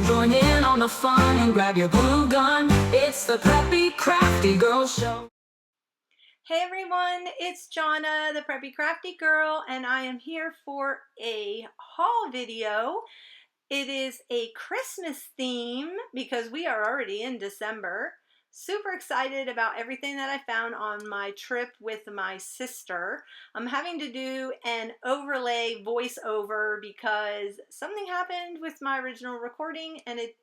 join in on the fun and grab your glue gun. It's the Preppy Crafty Girl Show. Hey everyone, it's Jonna, the Preppy Crafty Girl, and I am here for a haul video. It is a Christmas theme because we are already in December. Super excited about everything that I found on my trip with my sister. I'm having to do an overlay voiceover because something happened with my original recording and it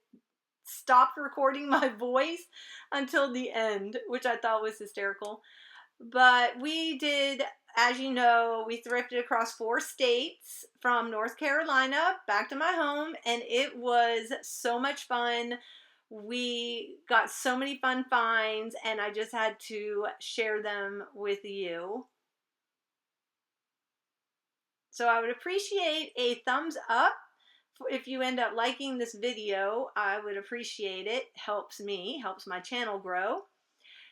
stopped recording my voice until the end, which I thought was hysterical. But we did, as you know, we thrifted across 4 states from North Carolina back to my home, and it was so much fun. We got so many fun finds, and I just had to share them with you. So I would appreciate a thumbs up. If you end up liking this video, I would appreciate it. Helps me, helps my channel grow.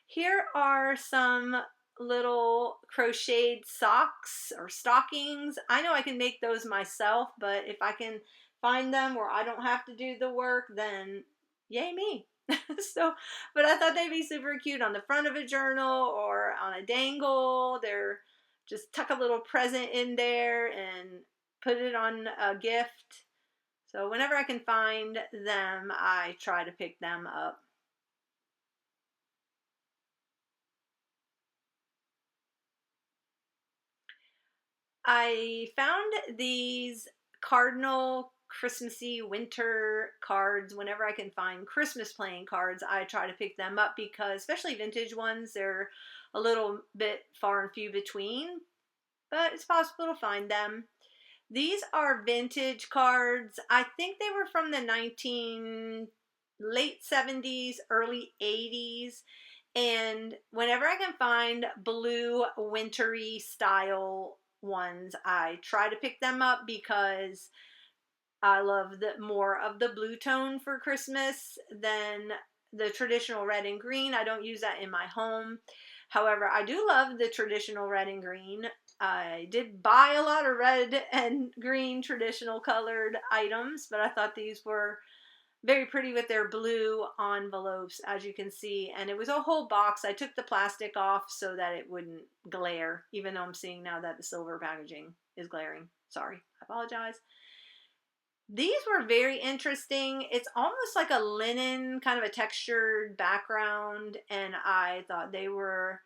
Here are some little crocheted socks or stockings. I know I can make those myself, but if I can find them where I don't have to do the work, then yay me. But I thought they'd be super cute on the front of a journal or on a dangle. They're just tuck a little present in there and put it on a gift. So whenever I can find them, I try to pick them up. I found these cardinal Christmassy winter cards. Whenever I can find Christmas playing cards, I try to pick them up because, especially vintage ones, they're a little bit far and few between, but it's possible to find them. These are vintage cards. I think they were from the late 70s, early 80s. And whenever I can find blue wintry style ones, I try to pick them up because I love more of the blue tone for Christmas than the traditional red and green. I don't use that in my home. However, I do love the traditional red and green. I did buy a lot of red and green traditional colored items, but I thought these were very pretty with their blue envelopes, as you can see. And it was a whole box. I took the plastic off so that it wouldn't glare, even though I'm seeing now that the silver packaging is glaring. Sorry, I apologize. These were very interesting. It's almost like a linen, kind of a textured background, and I thought they were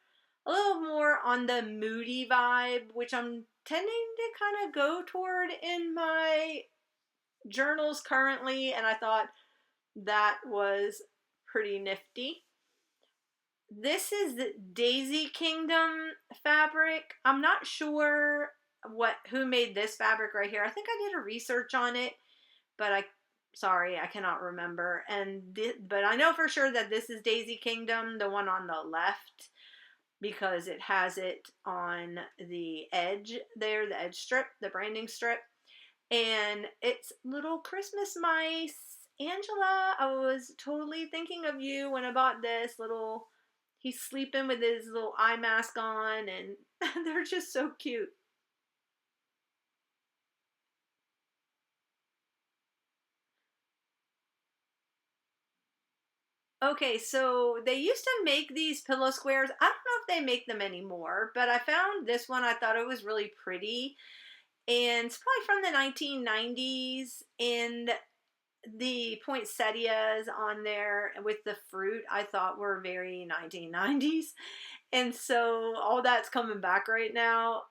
a little more on the moody vibe, which I'm tending to kind of go toward in my journals currently, and I thought that was pretty nifty. This is the Daisy Kingdom fabric. I'm not sure who made this fabric right here. I think I did a research on it, but I cannot remember. But I know for sure that this is Daisy Kingdom, the one on the left, because it has it on the edge there, the edge strip, the branding strip. And it's little Christmas mice. Angela, I was totally thinking of you when I bought this little, he's sleeping with his little eye mask on, and they're just so cute. Okay, so they used to make these pillow squares. I don't know if they make them anymore, but I found this one. I thought it was really pretty. And it's probably from the 1990s. And the poinsettias on there with the fruit I thought were very 1990s. And so all that's coming back right now.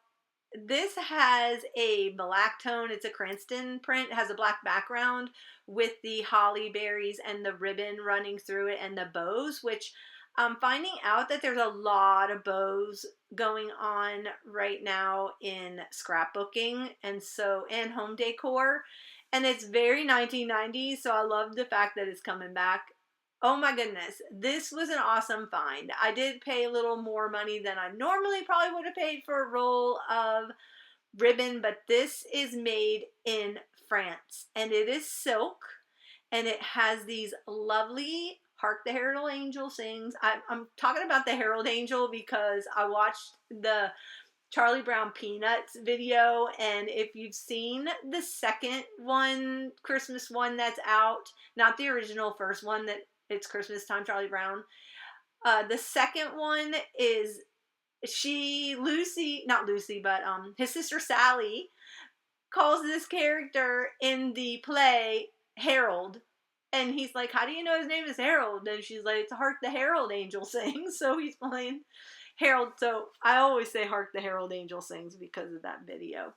This has a black tone. It's a Cranston print. It has a black background with the holly berries and the ribbon running through it and the bows, which I'm finding out that there's a lot of bows going on right now in scrapbooking and home decor. And it's very 1990s, so I love the fact that it's coming back. Oh my goodness, this was an awesome find. I did pay a little more money than I normally probably would have paid for a roll of ribbon, but this is made in France, and it is silk, and it has these lovely Hark the Herald Angel sings. I'm talking about the Herald Angel because I watched the Charlie Brown Peanuts video, and if you've seen the second one, Christmas one that's out, not the original first one that it's Christmas time, Charlie Brown. The second one is not Lucy, but his sister Sally calls this character in the play Harold. And he's like, how do you know his name is Harold? And she's like, it's Hark the Herald Angel Sings. So he's playing Harold. So I always say Hark the Herald Angel Sings because of that video.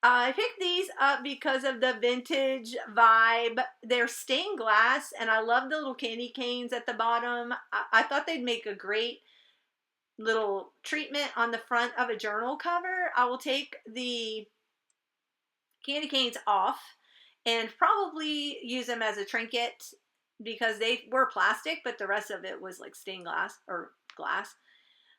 I picked these up because of the vintage vibe. They're stained glass, and I love the little candy canes at the bottom. I thought they'd make a great little treatment on the front of a journal cover. I will take the candy canes off and probably use them as a trinket because they were plastic, but the rest of it was like stained glass or glass.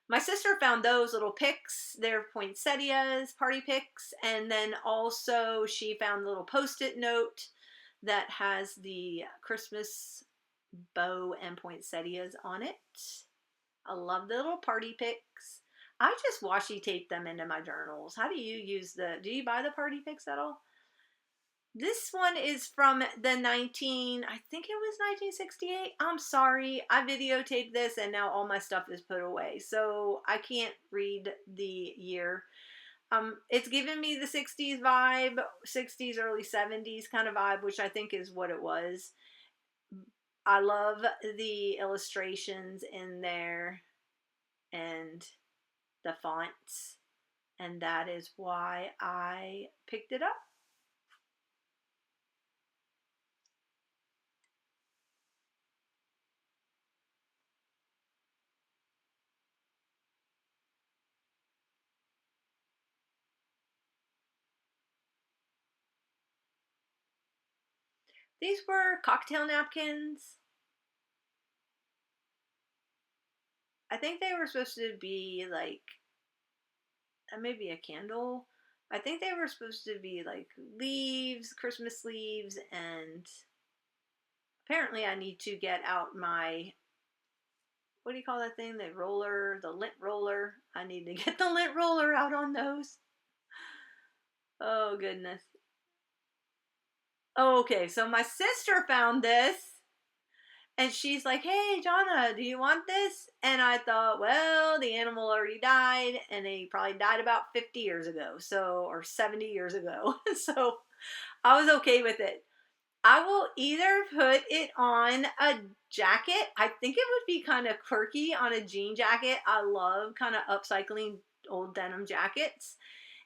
My sister found those little picks. They're poinsettias, party picks, and then also she found a little post-it note that has the Christmas bow and poinsettias on it. I love the little party picks. I just washi tape them into my journals. How do you buy the party picks at all? This one is from I think it was 1968. I'm sorry, I videotaped this and now all my stuff is put away, so I can't read the year. It's giving me the 60s vibe, 60s, early 70s kind of vibe, which I think is what it was. I love the illustrations in there and the fonts, and that is why I picked it up. These were cocktail napkins. I think they were supposed to be like maybe a candle. I think they were supposed to be like leaves, Christmas leaves, and apparently I need to get out my, what do you call that thing? The lint roller. I need to get the lint roller out on those. Oh, goodness. Okay, so my sister found this and she's like, hey, Jonna, do you want this? And I thought, well, the animal already died and he probably died about 50 years ago, or 70 years ago. So I was okay with it. I will either put it on a jacket. I think it would be kind of quirky on a jean jacket. I love kind of upcycling old denim jackets.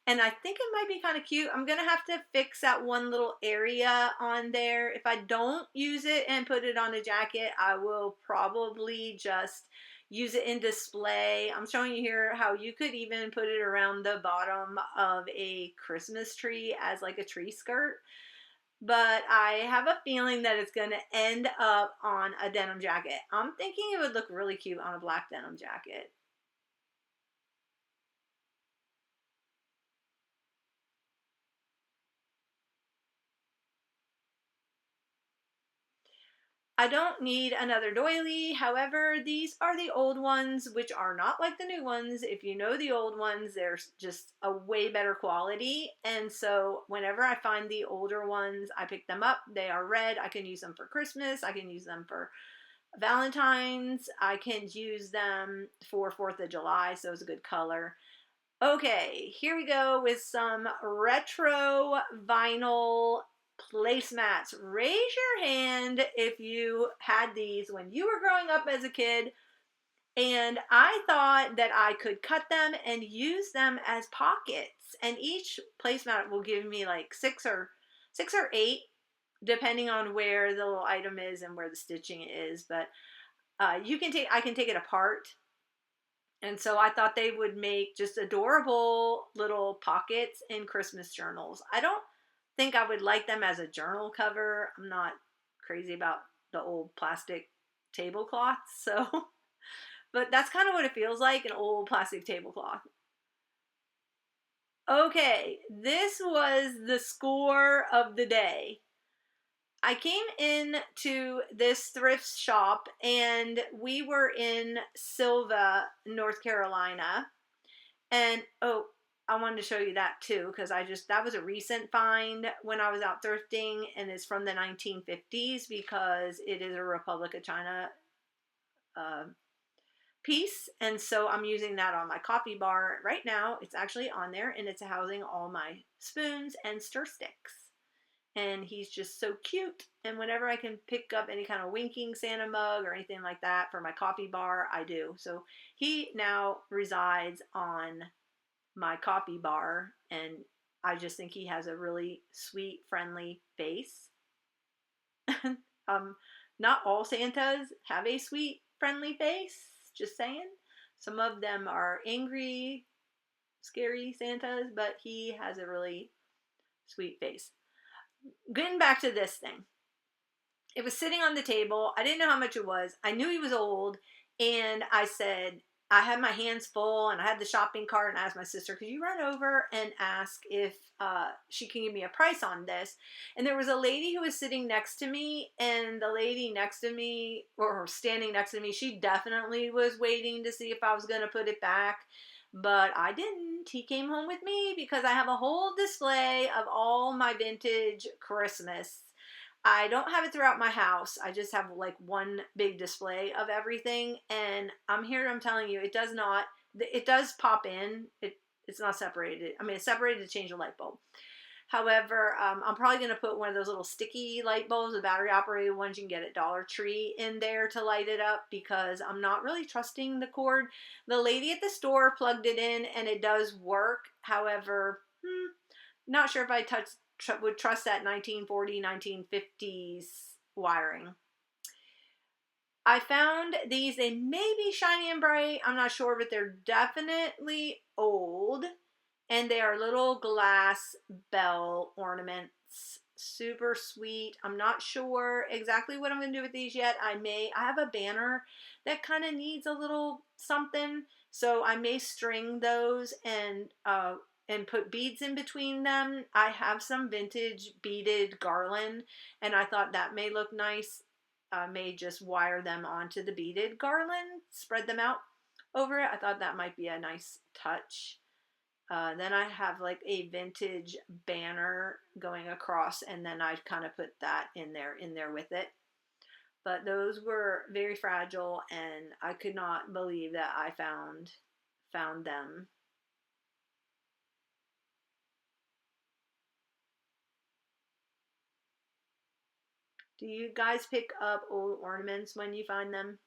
And I think it might be kind of cute. I'm going to have to fix that one little area on there. If I don't use it and put it on a jacket, I will probably just use it in display. I'm showing you here how you could even put it around the bottom of a Christmas tree as like a tree skirt. But I have a feeling that it's going to end up on a denim jacket. I'm thinking it would look really cute on a black denim jacket. I don't need another doily. However, these are the old ones, which are not like the new ones. If you know the old ones, they're just a way better quality. And so whenever I find the older ones, I pick them up. They are red. I can use them for Christmas. I can use them for Valentine's. I can use them for 4th of July, so it's a good color. Okay, here we go with some retro vinyl placemats. Raise your hand if you had these when you were growing up as a kid. And I thought that I could cut them and use them as pockets. And each placemat will give me like six or eight, depending on where the little item is and where the stitching is. But I can take it apart. And so I thought they would make just adorable little pockets in Christmas journals. I don't think I would like them as a journal cover. I'm not crazy about the old plastic tablecloths, so but that's kind of what it feels like, an old plastic tablecloth. Okay, this was the score of the day. I came in to this thrift shop and we were in Sylva, North Carolina. And oh, I wanted to show you that too because that was a recent find when I was out thrifting, and it's from the 1950s because it is a Republic of China uh, piece. And so I'm using that on my coffee bar right now. It's actually on there, and it's housing all my spoons and stir sticks. And he's just so cute. And whenever I can pick up any kind of winking Santa mug or anything like that for my coffee bar, I do. So he now resides on my coffee bar, and I just think he has a really sweet, friendly face. um, Not all Santas have a sweet, friendly face. Just saying. Some of them are angry, scary Santas, but he has a really sweet face. Getting back to this thing. It was sitting on the table. I didn't know how much it was. I knew he was old, and I said, I had my hands full, and I had the shopping cart, and I asked my sister, could you run over and ask if she can give me a price on this? And there was a lady who was sitting next to me, and the lady next to me, or standing next to me, she definitely was waiting to see if I was going to put it back. But I didn't. He came home with me because I have a whole display of all my vintage Christmas. I don't have it throughout my house. I just have like one big display of everything. And I'm telling you, it does pop in. It's not separated. I mean, it's separated to change the light bulb. However, I'm probably going to put one of those little sticky light bulbs, the battery operated ones you can get at Dollar Tree, in there to light it up because I'm not really trusting the cord. The lady at the store plugged it in and it does work. However, not sure if I would trust that 1940, 1950s wiring. I found these. They may be shiny and bright. I'm not sure, but they're definitely old. And they are little glass bell ornaments. Super sweet. I'm not sure exactly what I'm going to do with these yet. I have a banner that kind of needs a little something. So I may string those and put beads in between them. I have some vintage beaded garland, and I thought that may look nice. I may just wire them onto the beaded garland, spread them out over it. I thought that might be a nice touch. Then I have like a vintage banner going across, and then I kind of put that in there with it. But those were very fragile, and I could not believe that I found them. Do you guys pick up old ornaments when you find them?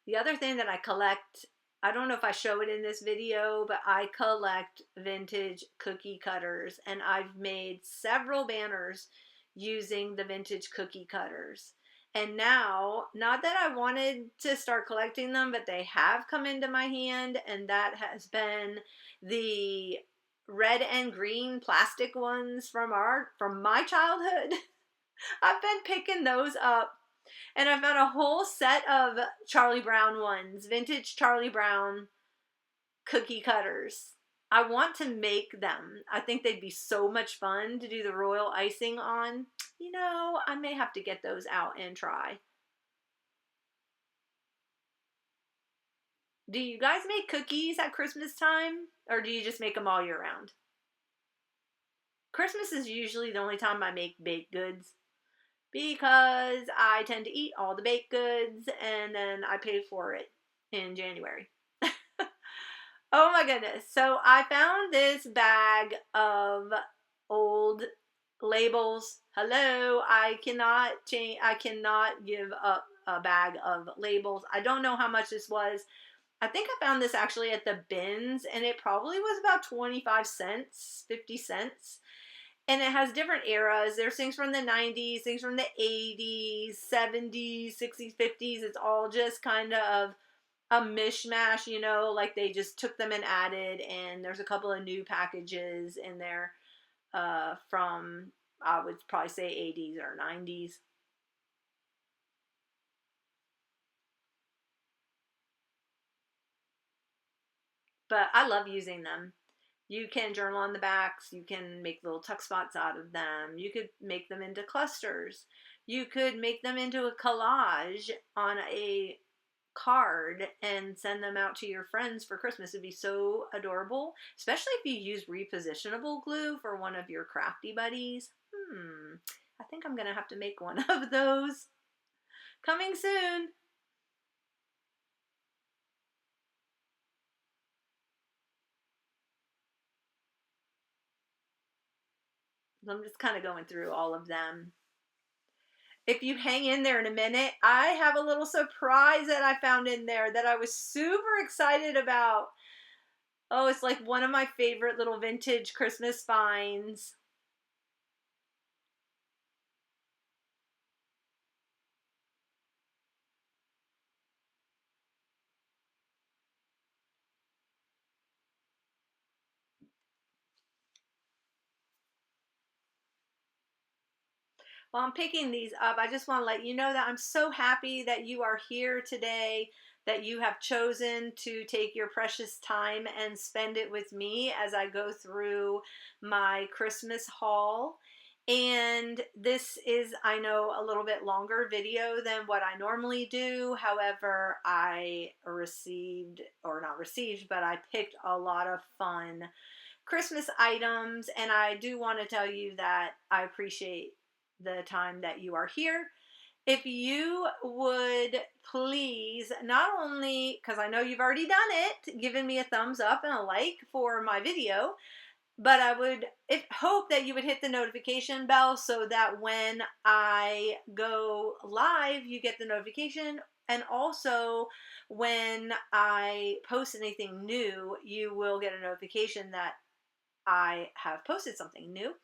The other thing that I collect, I don't know if I show it in this video, but I collect vintage cookie cutters, and I've made several banners using the vintage cookie cutters. And now, not that I wanted to start collecting them, but they have come into my hand, and that has been the red and green plastic ones from my childhood. I've been picking those up, and I found a whole set of Charlie Brown ones, vintage Charlie Brown cookie cutters. I want to make them. I think they'd be so much fun to do the royal icing on. You know, I may have to get those out and try. Do you guys make cookies at Christmas time, or do you just make them all year round? Christmas is usually the only time I make baked goods because I tend to eat all the baked goods and then I pay for it in January. Oh my goodness. So I found this bag of old labels. Hello, I cannot give up a bag of labels. I don't know how much this was. I think I found this actually at the bins, and it probably was about 25 cents, 50 cents. And it has different eras. There's things from the 90s, things from the 80s, 70s, 60s, 50s. It's all just kind of a mishmash, you know, like they just took them and added. And there's a couple of new packages in there from, I would probably say 80s or 90s. But I love using them. You can journal on the backs. You can make little tuck spots out of them. You could make them into clusters. You could make them into a collage on a card and send them out to your friends for Christmas. It'd be so adorable, especially if you use repositionable glue for one of your crafty buddies. I think I'm gonna have to make one of those. Coming soon. I'm just kind of going through all of them. If you hang in there in a minute, I have a little surprise that I found in there that I was super excited about. Oh, it's like one of my favorite little vintage Christmas finds. While I'm picking these up, I just want to let you know that I'm so happy that you are here today, that you have chosen to take your precious time and spend it with me as I go through my Christmas haul. And this is, I know, a little bit longer video than what I normally do. However, I received, or not received, but I picked a lot of fun Christmas items, and I do want to tell you that I appreciate the time that you are here. If you would please, not only, because I know you've already done it, given me a thumbs up and a like for my video, but I would hope that you would hit the notification bell so that when I go live, you get the notification. And also, when I post anything new, you will get a notification that I have posted something new.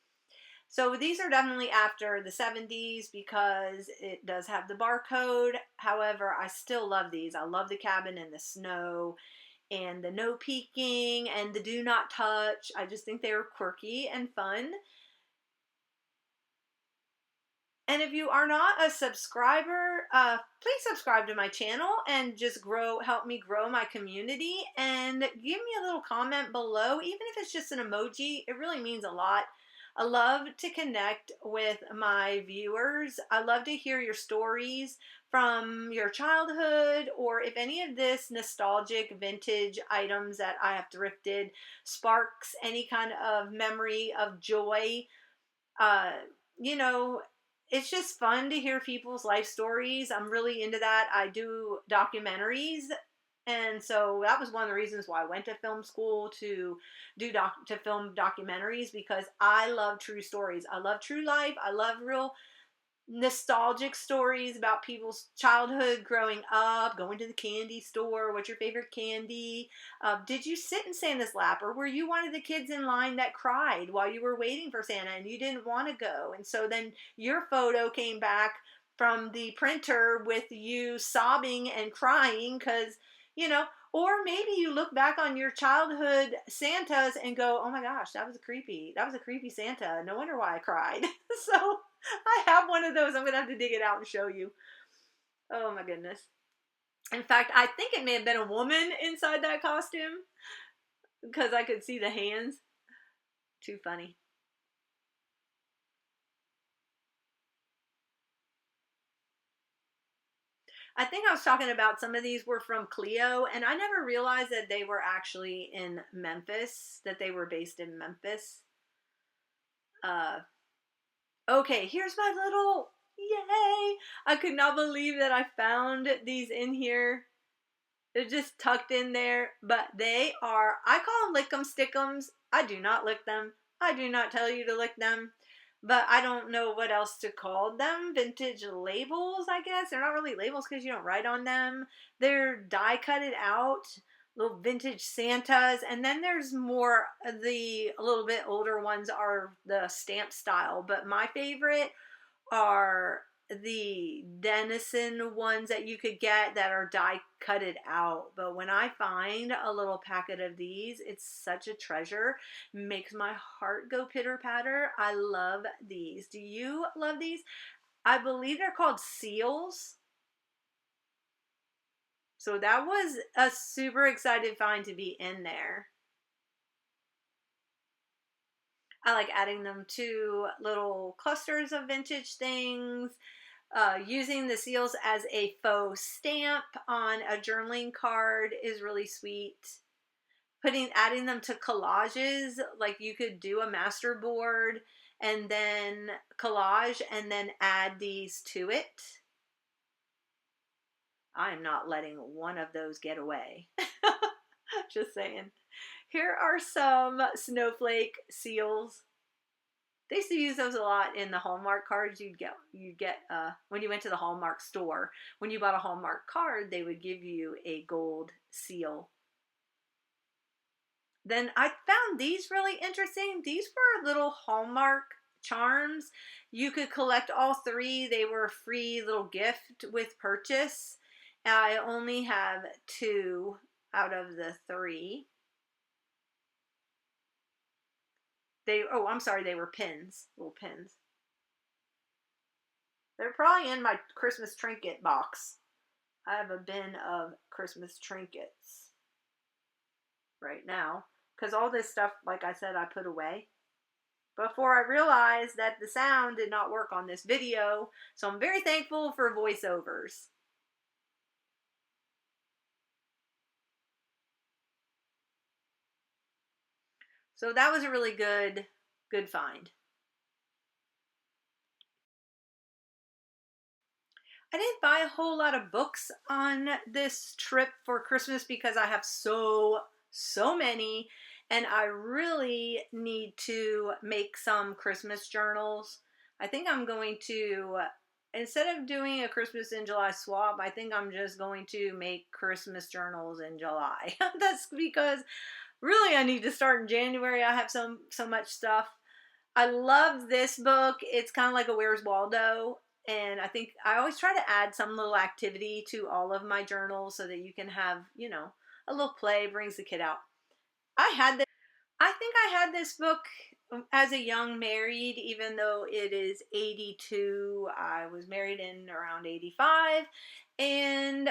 So these are definitely after the 70s because it does have the barcode. However, I still love these. I love the cabin in the snow and the no peeking and the do not touch. I just think they were quirky and fun. And if you are not a subscriber, please subscribe to my channel and just help me grow my community, and give me a little comment below, even if it's just an emoji. It really means a lot. I love to connect with my viewers. I love to hear your stories from your childhood, or if any of this nostalgic vintage items that I have thrifted sparks any kind of memory of joy. Uh, you know, it's just fun to hear people's life stories. I'm really into that. I do documentaries, and so that was one of the reasons why I went to film school, to film documentaries, because I love true stories. I love true life. I love real nostalgic stories about people's childhood, growing up, going to the candy store. What's your favorite candy? Did you sit in Santa's lap, or were you one of the kids in line that cried while you were waiting for Santa and you didn't want to go? And so then your photo came back from the printer with you sobbing and crying because, or maybe you look back on your childhood Santas and go, oh my gosh, that was a creepy Santa. No wonder why I cried. So I have one of those. I'm going to have to dig it out and show you. Oh my goodness. In fact, I think it may have been a woman inside that costume because I could see the hands. Too funny. I think I was talking about some of these were from Clio, and I never realized that they were actually in Memphis, that they were based in Memphis. Okay, here's my little, yay! I could not believe that I found these in here. They're just tucked in there, but they are, I call them lick'em stick'ems. I do not lick them. I do not tell you to lick them, but I don't know what else to call them. Vintage labels, I guess. They're not really labels because you don't write on them. They're die cutted out little vintage Santas, and then there's more, the a little bit older ones are the stamp style, but my favorite are the Denison ones that you could get that are die cutted out. But when I find a little packet of these, it's such a treasure. Makes my heart go pitter patter. I love these. Do you love these? I believe they're called seals. So that was a super excited find to be in there. I like adding them to little clusters of vintage things. Using the seals as a faux stamp on a journaling card is really sweet. Adding them to collages, like you could do a master board and then collage and then add these to it. I'm not letting one of those get away. Just saying. Here are some snowflake seals. They used to use those a lot in the Hallmark cards you'd get when you went to the Hallmark store. When you bought a Hallmark card, they would give you a gold seal. Then I found these really interesting. These were little Hallmark charms. You could collect all three. They were a free little gift with purchase. I only have 2 out of the 3. I'm sorry, they were pins, little pins. They're probably in my Christmas trinket box. I have a bin of Christmas trinkets right now because all this stuff, like I said, I put away before I realized that the sound did not work on this video. So I'm very thankful for voiceovers. So that was a really good find. I didn't buy a whole lot of books on this trip for Christmas because I have so many, and I really need to make some Christmas journals. I think I'm going to, instead of doing a Christmas in July swap, I think I'm just going to make Christmas journals in July. That's because really I need to start in January. I have so much stuff. I love this book. It's kind of like a Where's Waldo. And I think I always try to add some little activity to all of my journals so that you can have, a little play, brings the kid out. I think I had this book as a young married, even though it is 82. I was married in around 85. And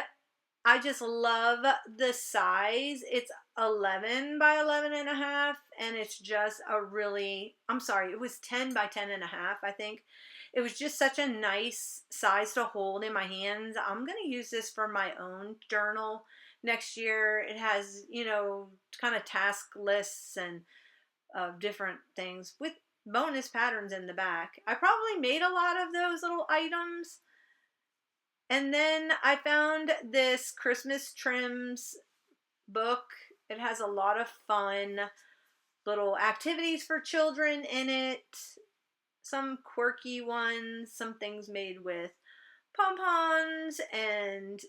I just love the size. It's 11 by 11 and a half, and it's just it was 10 by 10 and a half, I think. It was just such a nice size to hold in my hands. I'm going to use this for my own journal next year. It has, kind of task lists and different things with bonus patterns in the back. I probably made a lot of those little items. And then I found this Christmas trims book. It has a lot of fun little activities for children in it. Some quirky ones, some things made with pom-poms and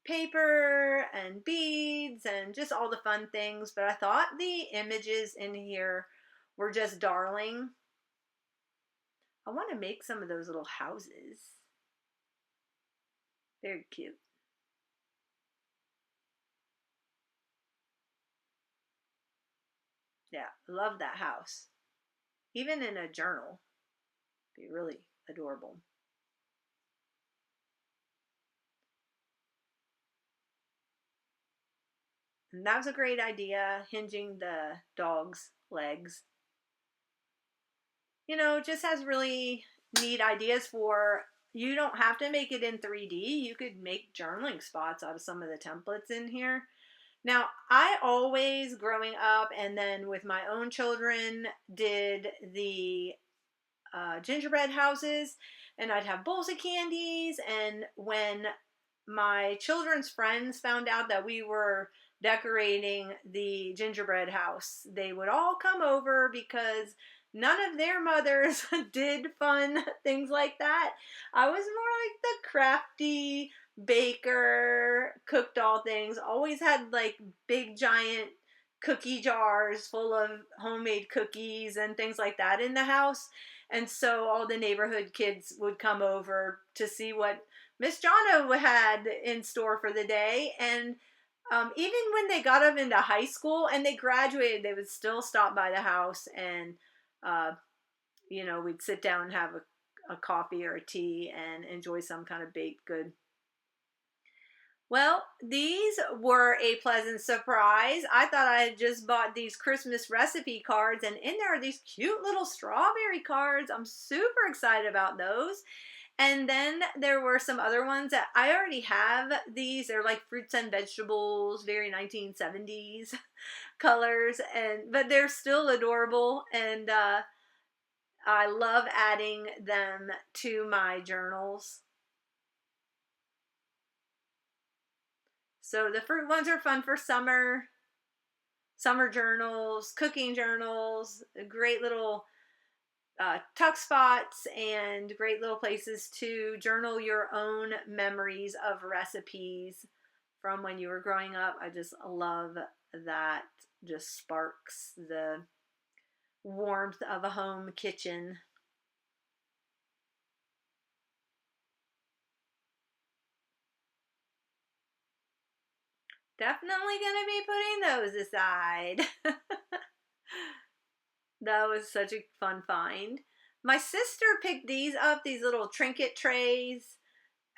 paper and beads and just all the fun things. But I thought the images in here were just darling. I want to make some of those little houses. Very cute. Yeah, love that house. Even in a journal, be really adorable. And that was a great idea, hinging the dog's legs. Just has really neat ideas for, you don't have to make it in 3D. You could make journaling spots out of some of the templates in here. Now, I always, growing up and then with my own children, did the gingerbread houses, and I'd have bowls of candies. And when my children's friends found out that we were decorating the gingerbread house, they would all come over because none of their mothers did fun things like that. I was more like the crafty baker, cooked all things, always had like big giant cookie jars full of homemade cookies and things like that in the house. And so all the neighborhood kids would come over to see what Miss Jono had in store for the day. And even when they got up into high school and they graduated, they would still stop by the house and, we'd sit down and have a coffee or a tea and enjoy some kind of baked good. Well, these were a pleasant surprise. I thought I had just bought these Christmas recipe cards, and in there are these cute little strawberry cards. I'm super excited about those. And then there were some other ones that I already have these. They're like fruits and vegetables, very 1970s colors, and but they're still adorable, and I love adding them to my journals. So the fruit ones are fun for summer journals, cooking journals, great little tuck spots, and great little places to journal your own memories of recipes from when you were growing up. I just love that. Just sparks the warmth of a home kitchen. Definitely gonna be putting those aside. That was such a fun find. My sister picked these up, these little trinket trays.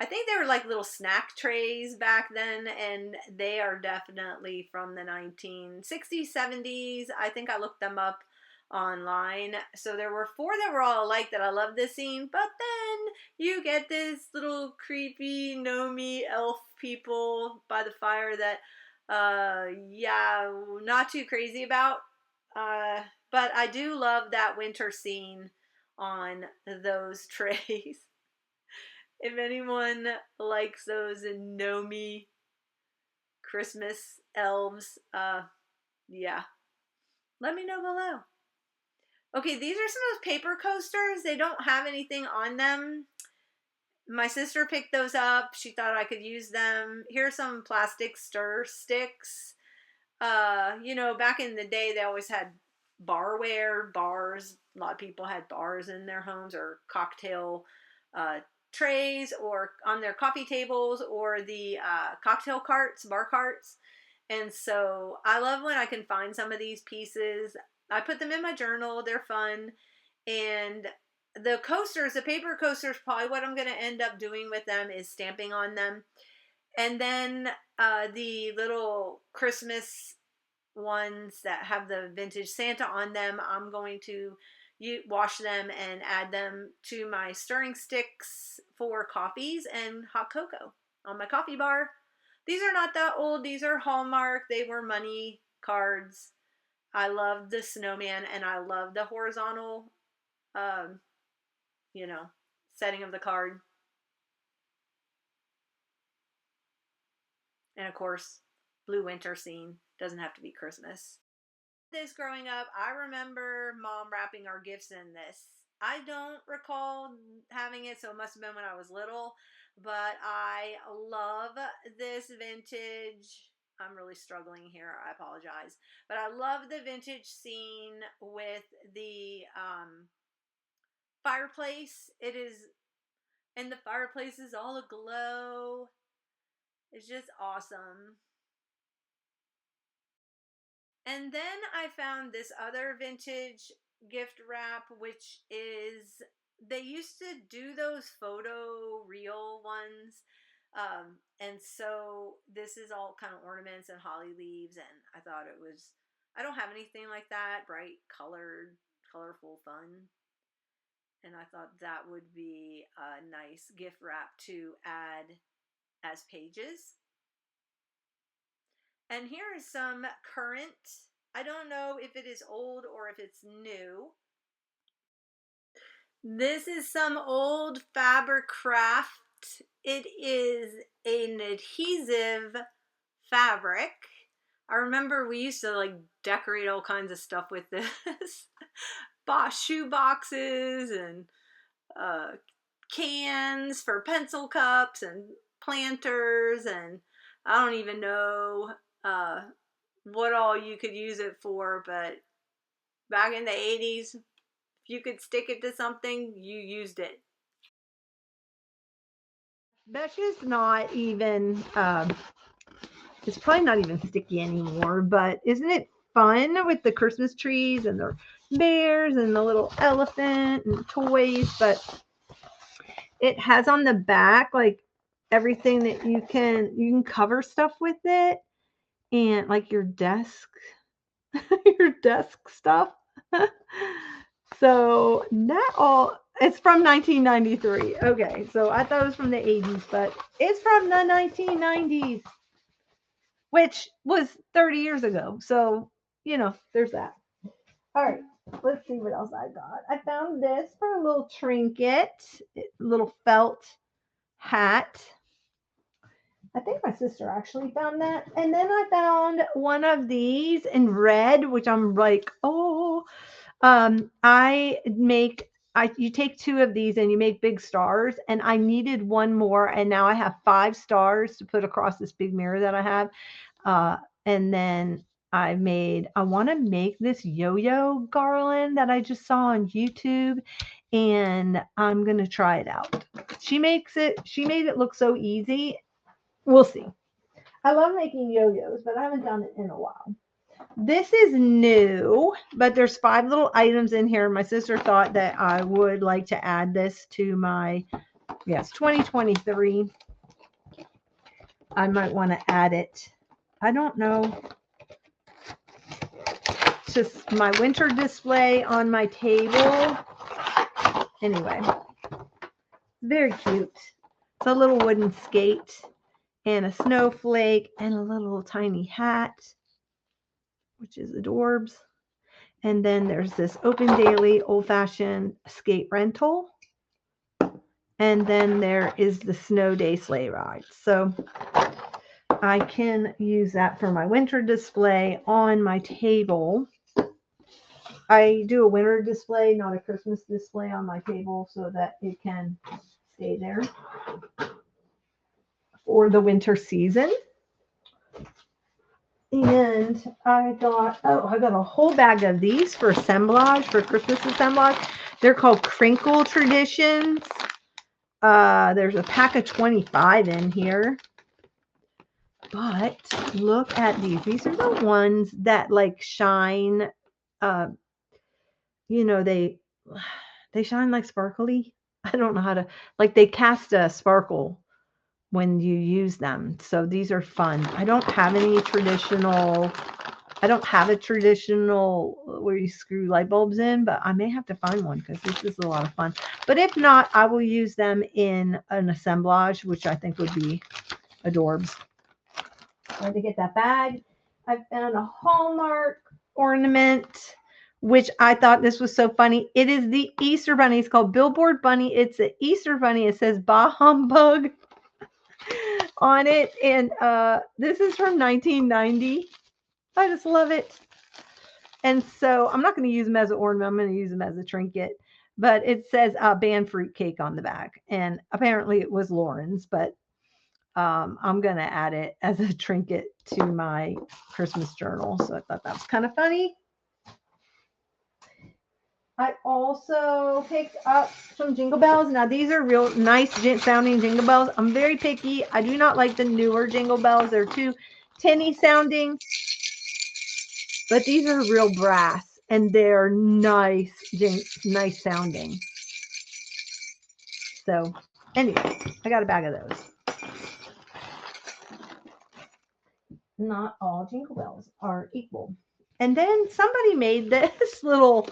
I think they were like little snack trays back then, and they are definitely from the 1960s, 70s. I think I looked them up online. So there were four that were all alike that I love this scene, but then you get this little creepy gnomey elf people by the fire that yeah, not too crazy about. Uh but I do love that winter scene on those trays. If anyone likes those gnomey Christmas elves, yeah, let me know below. Okay, these are some of those paper coasters. They don't have anything on them. My sister picked those up. She thought I could use them. Here are some plastic stir sticks. Back in the day, they always had barware, bars. A lot of people had bars in their homes, or cocktail uh, trays, or on their coffee tables, or the cocktail carts, bar carts. And so I love when I can find some of these pieces. I put them in my journal. They're fun. And the coasters, the paper coasters, probably what I'm going to end up doing with them is stamping on them. And then the little Christmas ones that have the vintage Santa on them, I'm going to wash them and add them to my stirring sticks for coffees and hot cocoa on my coffee bar. These are not that old. These are Hallmark. They were money cards. I love the snowman, and I love the horizontal, um, you know, setting of the card. And of course, blue winter scene. Doesn't have to be Christmas. This growing up, I remember mom wrapping our gifts in this. I don't recall having it, so it must have been when I was little, but I love this vintage. I'm really struggling here. I apologize. But I love the vintage scene with the fireplace. It is, and the fireplace is all aglow. It's just awesome. And then I found this other vintage gift wrap, which is, they used to do those photo real ones. And so this is all kind of ornaments and holly leaves. And I thought it was, I don't have anything like that, bright colored, colorful fun. And I thought that would be a nice gift wrap to add as pages. And here is some current. I don't know if it is old or if it's new. This is some old fabric craft. It is an adhesive fabric. I remember we used to like decorate all kinds of stuff with this. Shoe boxes and cans for pencil cups and planters, and I don't even know what all you could use it for, but back in the 80s, if you could stick it to something, you used it. Mesh is not even, it's probably not even sticky anymore, but isn't it fun with the Christmas trees and the bears and the little elephant and toys? But it has on the back like everything that you can cover stuff with it, and like your desk your desk stuff. So that all It's from 1993. Okay, so I thought it was from the 80s, but it's from the 1990s, which was 30 years ago. So, there's that. All right, let's see what else I got. I found this for a little trinket, little felt hat. I think my sister actually found that. And then I found one of these in red, which I'm like, oh, I make you take two of these and you make big stars, and I needed one more, and now I have 5 stars to put across this big mirror that I have. Uh, and then I want to make this yo-yo garland that I just saw on YouTube, and I'm gonna try it out. She made it look so easy. We'll see. I love making yo-yos, but I haven't done it in a while. This is new, but there's 5 little items in here. My sister thought that I would like to add this to my, yes, 2023. I might want to add it. I don't know. It's just my winter display on my table. Anyway, very cute. It's a little wooden skate and a snowflake and a little tiny hat, which is adorbs. And then there's this open daily old-fashioned skate rental. And then there is the snow day sleigh ride. So I can use that for my winter display on my table. I do a winter display, not a Christmas display on my table, so that it can stay there for the winter season. And I got a whole bag of these for assemblage, for Christmas assemblage. They're called Crinkle Traditions. There's a pack of 25 in here. But look at these. These are the ones that like shine. They shine like sparkly. I don't know how to, like, they cast a sparkle when you use them. So these are fun. I don't have a traditional where you screw light bulbs in, but I may have to find one because this is a lot of fun. But if not, I will use them in an assemblage, which I think would be adorbs. I had to get that bag. I found a Hallmark ornament, which I thought this was so funny. It is the Easter Bunny. It's called Billboard Bunny. It's the Easter Bunny. It says Bah Humbug on it. And this is from 1990. I just love it. And so I'm not going to use them as an ornament. I'm going to use them as a trinket. But it says band fruit cake on the back. And apparently it was Lauren's, but I'm going to add it as a trinket to my Christmas journal. So I thought that was kind of funny. I also picked up some jingle bells. Now, these are real nice sounding jingle bells. I'm very picky. I do not like the newer jingle bells. They're too tinny sounding. But these are real brass, and they're nice sounding. So, anyway, I got a bag of those. Not all jingle bells are equal. And then somebody made this little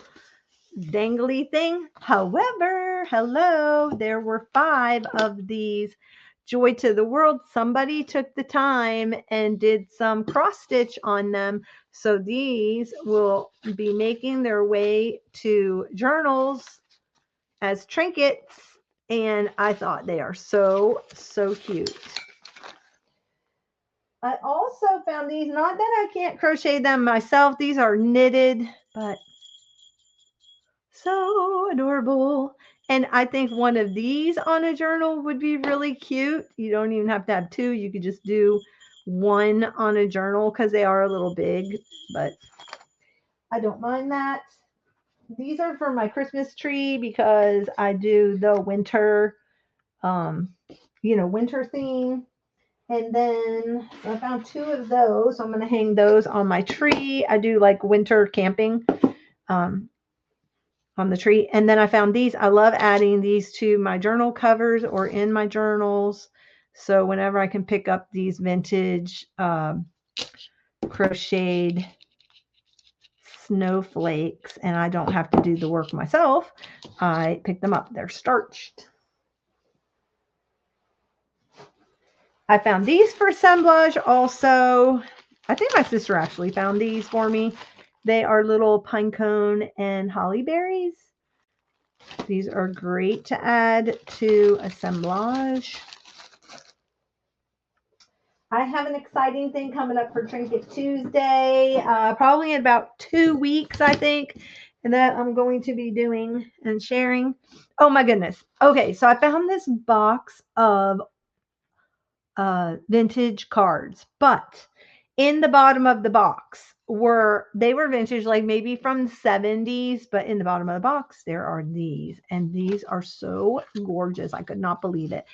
dangly thing. However, hello, there were 5 of these Joy to the World. Somebody took the time and did some cross stitch on them. So these will be making their way to journals as trinkets. And I thought they are so, so cute. I also found these, not that I can't crochet them myself. These are knitted, but so adorable. And I think one of these on a journal would be really cute. You don't even have to have 2. You could just do one on a journal because they are a little big, but I don't mind that. These are for my Christmas tree because I do the winter, winter theme. And then I found 2 of those. So I'm going to hang those on my tree. I do like winter camping on the tree. And then I found these. I love adding these to my journal covers or in my journals. So whenever I can pick up these vintage crocheted snowflakes and I don't have to do the work myself, I pick them up. They're starched. I found these for assemblage also. I think my sister actually found these for me. They are little pinecone and holly berries. These are great to add to assemblage. I have an exciting thing coming up for Trinket Tuesday, probably in about 2 weeks, I think, and that I'm going to be doing and sharing. Oh my goodness. Okay, so I found this box of vintage cards, but in the bottom of the box were vintage, like maybe from the 70s, but in the bottom of the box there are these, and these are so gorgeous. I could not believe it.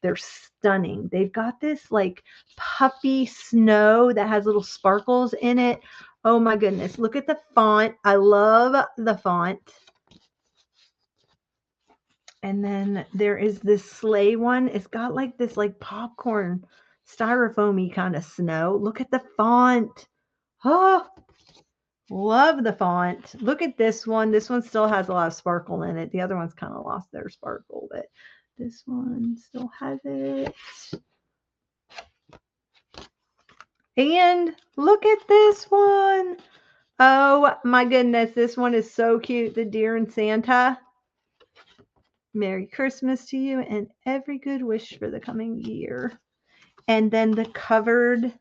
They're stunning. They've got this like puffy snow that has little sparkles in it. Oh my goodness, look at the font. I love the font. And then there is this sleigh one. It's got like this like popcorn styrofoamy kind of snow. Look at the font. Oh, love the font. Look at this one. This one still has a lot of sparkle in it. The other one's kind of lost their sparkle, but this one still has it. And look at this one. Oh my goodness. This one is so cute. The deer and Santa. Merry Christmas to you and every good wish for the coming year. And then the covered,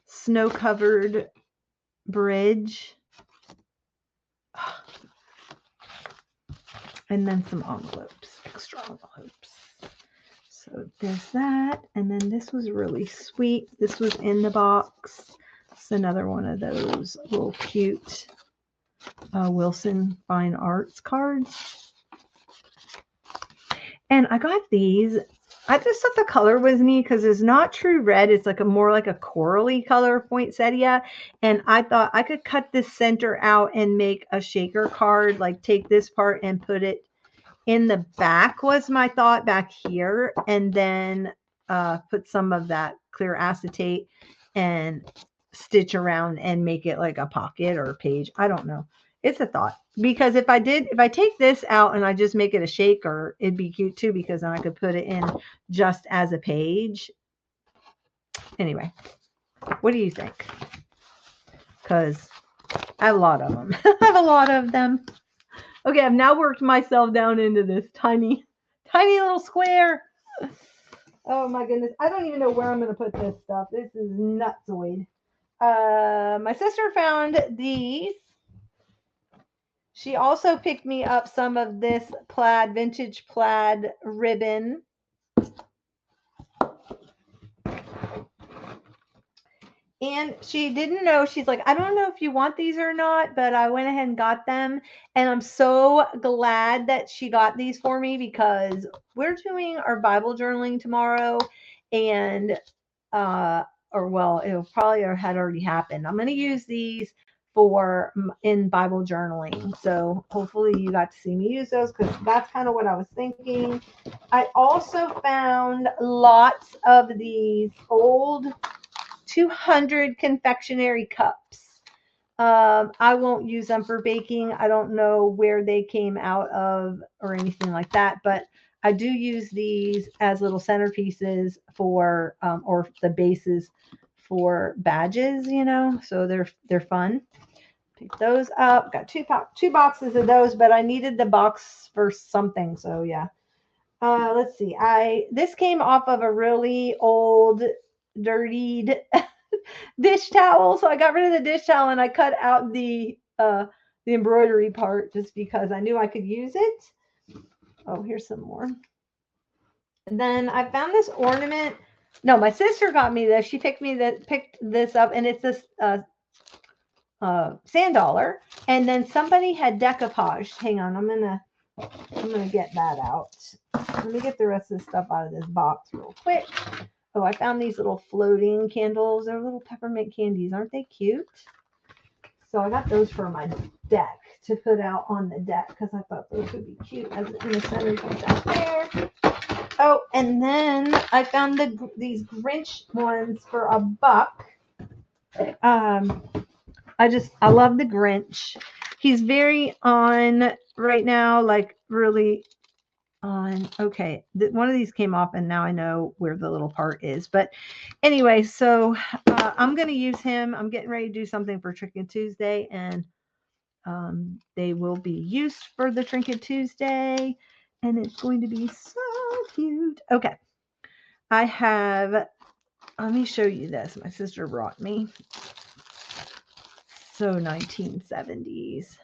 snow-covered bridge. And then some envelopes, extra envelopes. So there's that. And then this was really sweet. This was in the box. It's another one of those little cute Wilson Fine Arts cards. And I got these. I just thought the color was neat because it's not true red. It's like more like a corally color, poinsettia. And I thought I could cut this center out and make a shaker card, like take this part and put it in the back was my thought, back here. And then put some of that clear acetate and stitch around and make it like a pocket or a page. I don't know. It's a thought, because if I take this out and I just make it a shaker, it'd be cute too, because then I could put it in just as a page. Anyway, what do you think? Because I have a lot of them. I have a lot of them. Okay, I've now worked myself down into this tiny little square. Oh my goodness. I don't even know where I'm going to put this stuff. This is nutsoid. My sister found these. She also picked me up some of this vintage plaid ribbon. And she didn't know. She's like, I don't know if you want these or not, but I went ahead and got them. And I'm so glad that she got these for me, because we're doing our Bible journaling tomorrow. And, it'll probably had already happened. I'm going to use these in Bible journaling. So hopefully you got to see me use those, because that's kind of what I was thinking. I also found lots of these old 200 confectionery cups. I won't use them for baking. I don't know where they came out of or anything like that, but I do use these as little centerpieces for or the bases for badges, so they're fun. Pick those up. Got two boxes of those, but I needed the box for something, so yeah. Let's see. This came off of a really old, dirtied dish towel, so I got rid of the dish towel and I cut out the embroidery part just because I knew I could use it. Oh, here's some more. And then I found this ornament. No, my sister got me this. She picked this up, and it's this sand dollar. And then somebody had decoupaged. Hang on, I'm gonna get that out. Let me get the rest of the stuff out of this box real quick. Oh, I found these little floating candles. They're little peppermint candies. Aren't they cute? So I got those for my deck to put out on the deck, because I thought those would be cute as in the centerpiece out there. Oh, and then I found these Grinch ones for $1. I love the Grinch. He's very on right now, like really on. Okay, one of these came off, and now I know where the little part is. But anyway, so I'm gonna use him. I'm getting ready to do something for Trinket Tuesday, and they will be used for the Trinket Tuesday, and it's going to be so cute. Okay, I have. Let me show you this. My sister brought me. So 1970s.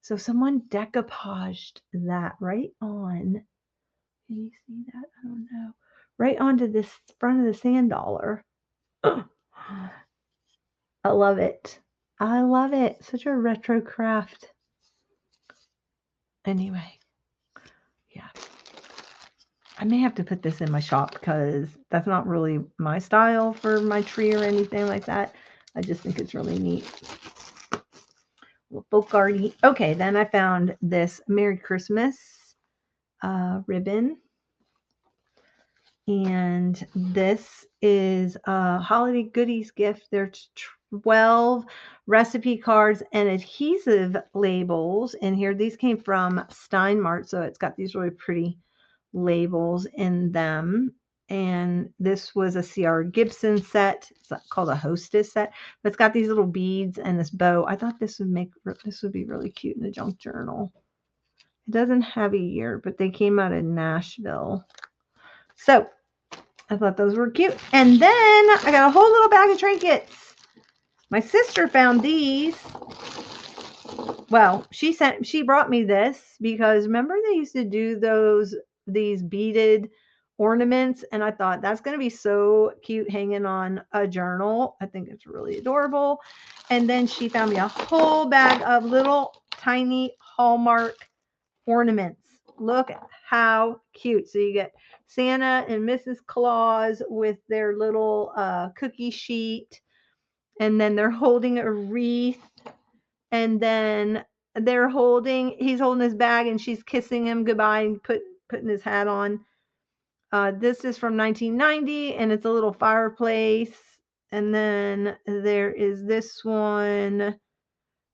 So someone decoupaged that right on. Can you see that? I don't know. Right onto this front of the sand dollar. I love it. I love it. Such a retro craft. Anyway, yeah. I may have to put this in my shop because that's not really my style for my tree or anything like that. I just think it's really neat. Folk arty. Okay, then I found this Merry Christmas ribbon. And this is a holiday goodies gift. There's 12 recipe cards and adhesive labels in here. These came from Steinmart, so it's got these really pretty labels in them. And this was a C.R. Gibson set. It's called a Hostess set. But it's got these little beads and this bow. I thought this would be really cute in a junk journal. It doesn't have a year, but they came out of Nashville. So I thought those were cute. And then I got a whole little bag of trinkets. My sister found these. Well, she brought me this because remember they used to do these beaded ornaments, and I thought that's going to be so cute hanging on a journal. I think it's really adorable. And then she found me a whole bag of little tiny Hallmark ornaments. Look how cute. So you get Santa and Mrs. Claus with their little cookie sheet, and then they're holding a wreath, and then he's holding his bag and she's kissing him goodbye and putting his hat on. This is from 1990 and it's a little fireplace. And then there is this one.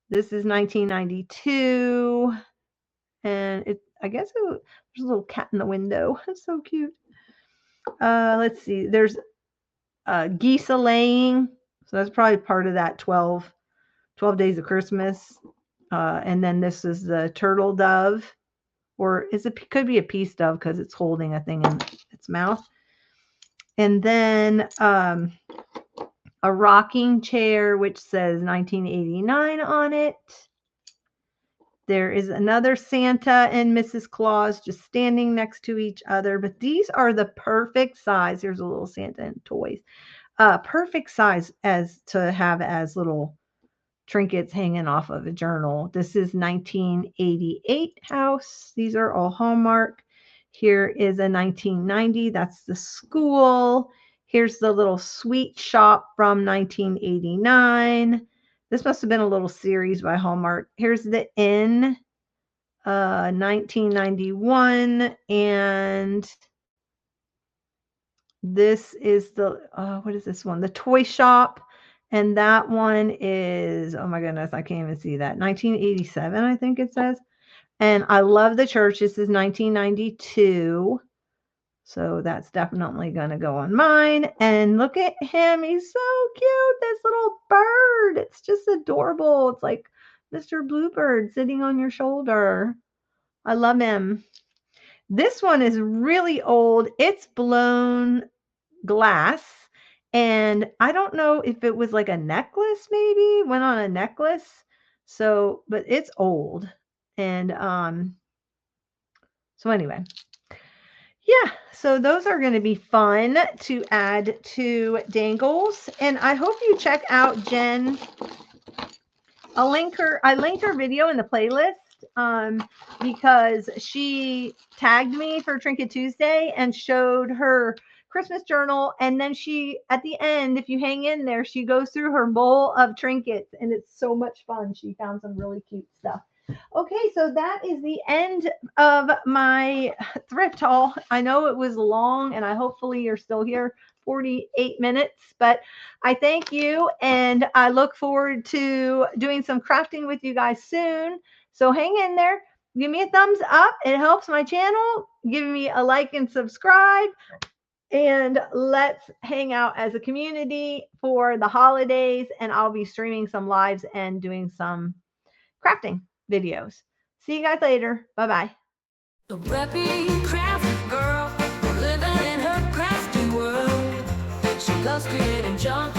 This is 1992. And I guess there's a little cat in the window. That's so cute. Let's see. There's geese laying. So that's probably part of that 12 Days of Christmas. And then this is the turtle dove. Or could be a peace dove because it's holding a thing in its mouth. And then a rocking chair, which says 1989 on it. There is another Santa and Mrs. Claus just standing next to each other. But these are the perfect size. Here's a little Santa and toys. Perfect size to have as little trinkets hanging off of a journal. This is 1988 house. These are all Hallmark. Here is a 1990. That's the school. Here's the little sweet shop from 1989. This must have been a little series by Hallmark. Here's the inn, 1991. And this is what is this one? The toy shop. And that one is, oh my goodness, I can't even see that. 1987, I think it says. And I love the church. This is 1992. So that's definitely going to go on mine. And look at him. He's so cute. This little bird. It's just adorable. It's like Mr. Bluebird sitting on your shoulder. I love him. This one is really old. It's blown glass. And I don't know if it was like a necklace, maybe went on a necklace. So, but it's old. And so anyway, yeah, so those are going to be fun to add to Dangles. And I hope you check out Jen. I linked her video in the playlist because she tagged me for Trinket Tuesday and showed her Christmas journal, and then she at the end, if you hang in there, she goes through her bowl of trinkets, and it's so much fun. She found some really cute stuff. Okay, so that is the end of my thrift haul. I know it was long, and I hopefully you're still here 48 minutes, but I thank you, and I look forward to doing some crafting with you guys soon. So hang in there. Give me a thumbs up. It helps my channel. Give me a like and subscribe. And let's hang out as a community for the holidays. And I'll be streaming some lives and doing some crafting videos. See you guys later. Bye bye. The preppy craft girl living in her crafty world. She loves creating junk